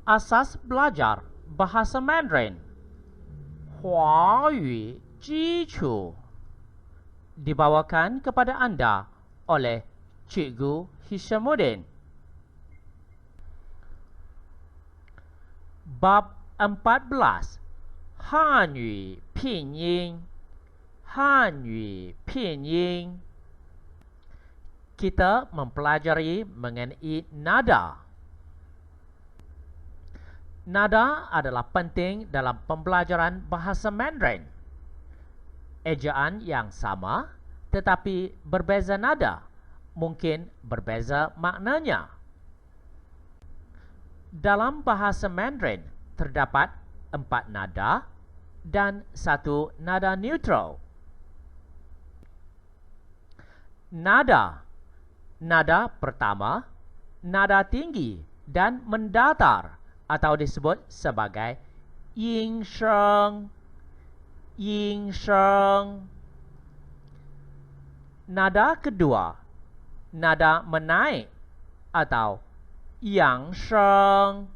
Asas belajar bahasa Mandarin. Huayu Jicu dibawakan kepada anda oleh Cikgu Hishamuddin. Bab 14 Hanyu Pinyin. Hanyu Pinyin. Kita mempelajari mengenai nada. Nada adalah penting dalam pembelajaran bahasa Mandarin. Ejaan yang sama tetapi berbeza nada, mungkin berbeza maknanya. Dalam bahasa Mandarin terdapat 4 nada dan 1 nada neutral. Nada. Nada pertama, nada tinggi dan mendatar atau disebut sebagai yin sheng. Yin sheng. Nada kedua, nada menaik atau yang sheng.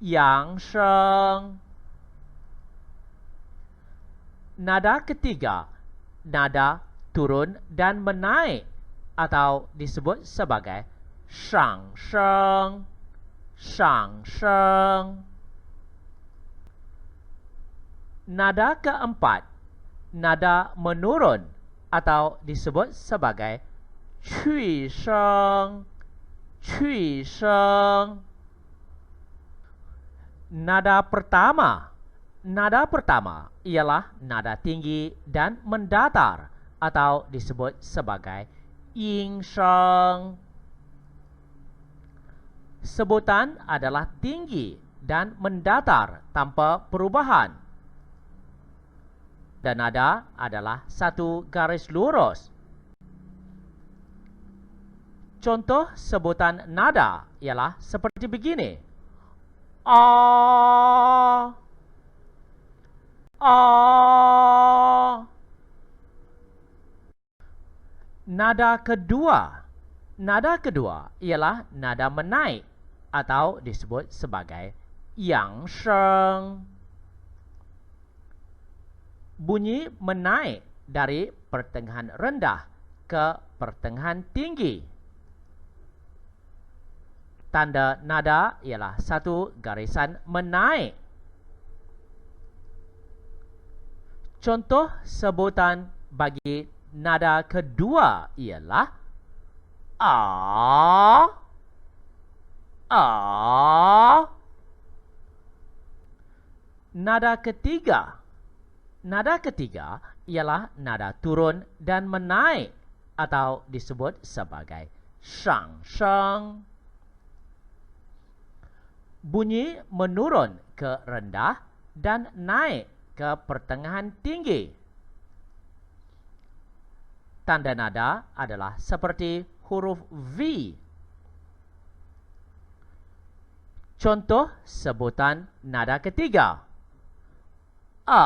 Yang sheng. Nada ketiga, nada turun dan menaik atau disebut sebagai shang sheng. Shang sheng. Nada keempat, nada menurun atau disebut sebagai cui sheng. Cui sheng. Nada pertama ialah nada tinggi dan mendatar atau disebut sebagai yin sheng. Sebutan adalah tinggi dan mendatar tanpa perubahan. Dan nada adalah satu garis lurus. Contoh sebutan nada ialah seperti begini. A. A. Nada kedua ialah nada menaik atau disebut sebagai yang sheng. Bunyi menaik dari pertengahan rendah ke pertengahan tinggi. Tanda nada ialah satu garisan menaik. Contoh sebutan bagi nada kedua ialah A. A. Nada ketiga ialah nada turun dan menaik atau disebut sebagai shang sheng. Bunyi menurun ke rendah dan naik ke pertengahan tinggi. Tanda nada adalah seperti huruf V. Contoh sebutan nada ketiga. A.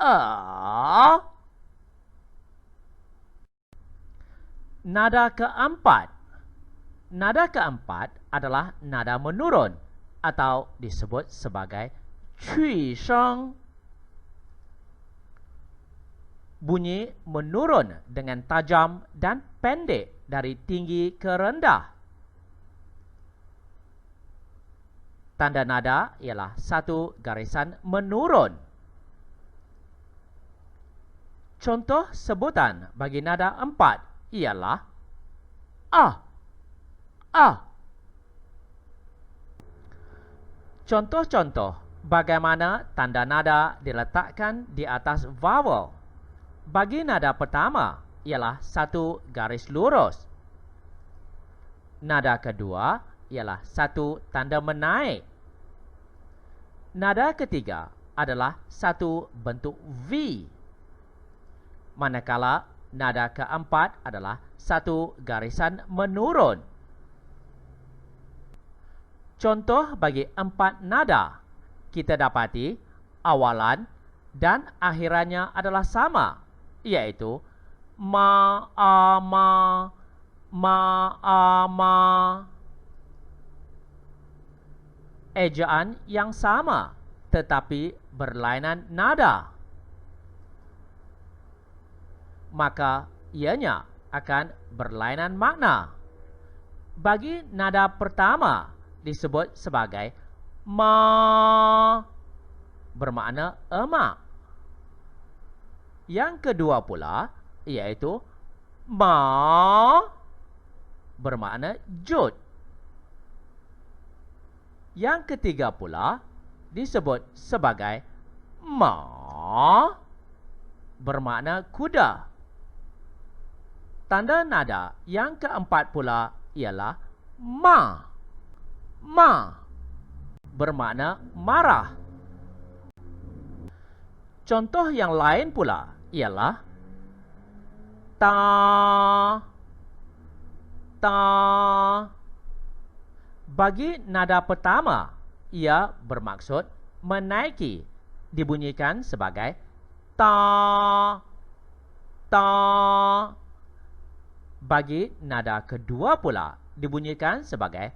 A. Nada keempat adalah nada menurun atau disebut sebagai cui sheng. Bunyi menurun dengan tajam dan pendek dari tinggi ke rendah. Tanda nada ialah satu garisan menurun. Contoh sebutan bagi nada 4 ialah A. A. Contoh-contoh bagaimana tanda nada diletakkan di atas vowel. Bagi nada pertama ialah satu garis lurus. Nada kedua ialah satu tanda menaik. Nada ketiga adalah satu bentuk V. Manakala nada keempat adalah satu garisan menurun. Contoh bagi 4 nada, kita dapati awalan dan akhirannya adalah sama, yaitu ma, a, ma, ma, a, ma. ejaan yang sama tetapi berlainan nada, maka ianya akan berlainan makna. Bagi nada pertama disebut sebagai ma, bermakna emak. Yang kedua pula iaitu ma, bermakna jut. Yang ketiga pula disebut sebagai ma, bermakna kuda. Tanda nada yang keempat pula ialah ma. Ma bermakna marah. Contoh yang lain pula ialah ta. Ta. Bagi nada pertama, ia bermaksud menaiki, dibunyikan sebagai ta. Ta. Bagi nada kedua pula dibunyikan sebagai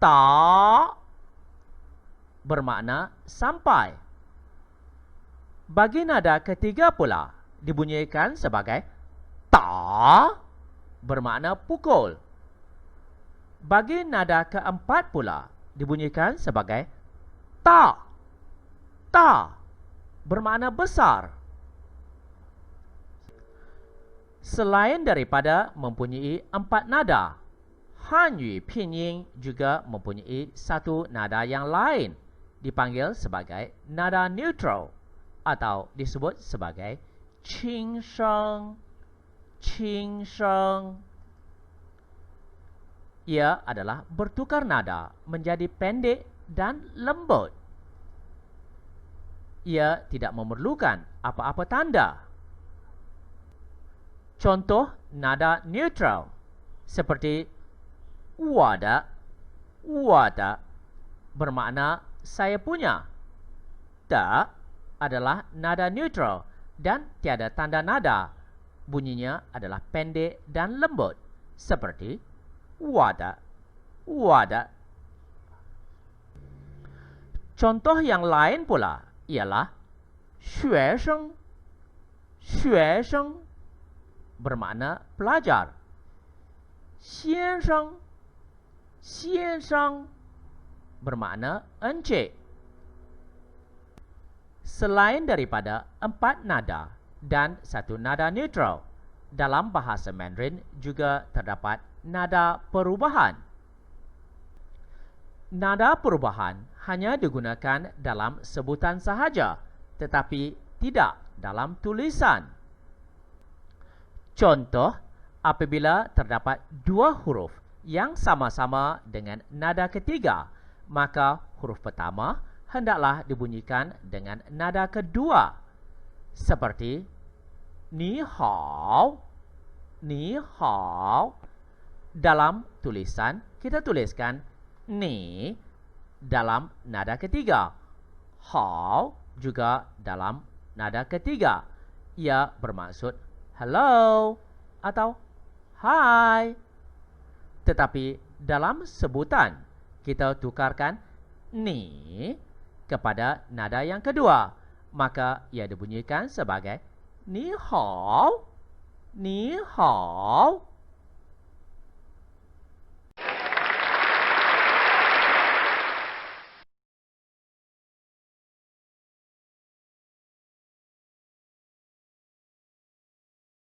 ta, bermakna sampai. Bagi nada ketiga pula dibunyikan sebagai ta, bermakna pukul. Bagi nada keempat pula dibunyikan sebagai ta. Ta, bermakna besar. Selain daripada mempunyai 4 nada, Hanyu Pinyin juga mempunyai satu nada yang lain, dipanggil sebagai nada neutral atau disebut sebagai qing sheng. Qing sheng. Ia adalah bertukar nada menjadi pendek dan lembut. Ia tidak memerlukan apa-apa tanda. Contoh nada neutral seperti wada, wada bermakna saya punya. Da adalah nada neutral dan tiada tanda nada. Bunyinya adalah pendek dan lembut seperti wada, wada. Contoh yang lain pula ialah xue sheng. Xue sheng bermakna pelajar. Xian sheng. Xian sheng bermakna encik. Selain daripada 4 nada dan 1 nada neutral, dalam bahasa Mandarin juga terdapat nada perubahan. Nada perubahan hanya digunakan dalam sebutan sahaja, tetapi tidak dalam tulisan. Contoh, apabila terdapat 2 huruf yang sama-sama dengan nada ketiga, maka huruf pertama hendaklah dibunyikan dengan nada kedua. Seperti ni hao, ni hao. Dalam tulisan kita tuliskan ni dalam nada ketiga, hao juga dalam nada ketiga. Ia bermaksud hello atau hi. Tetapi dalam sebutan kita tukarkan ni kepada nada yang kedua, maka ia dibunyikan sebagai ni hao, ni hao.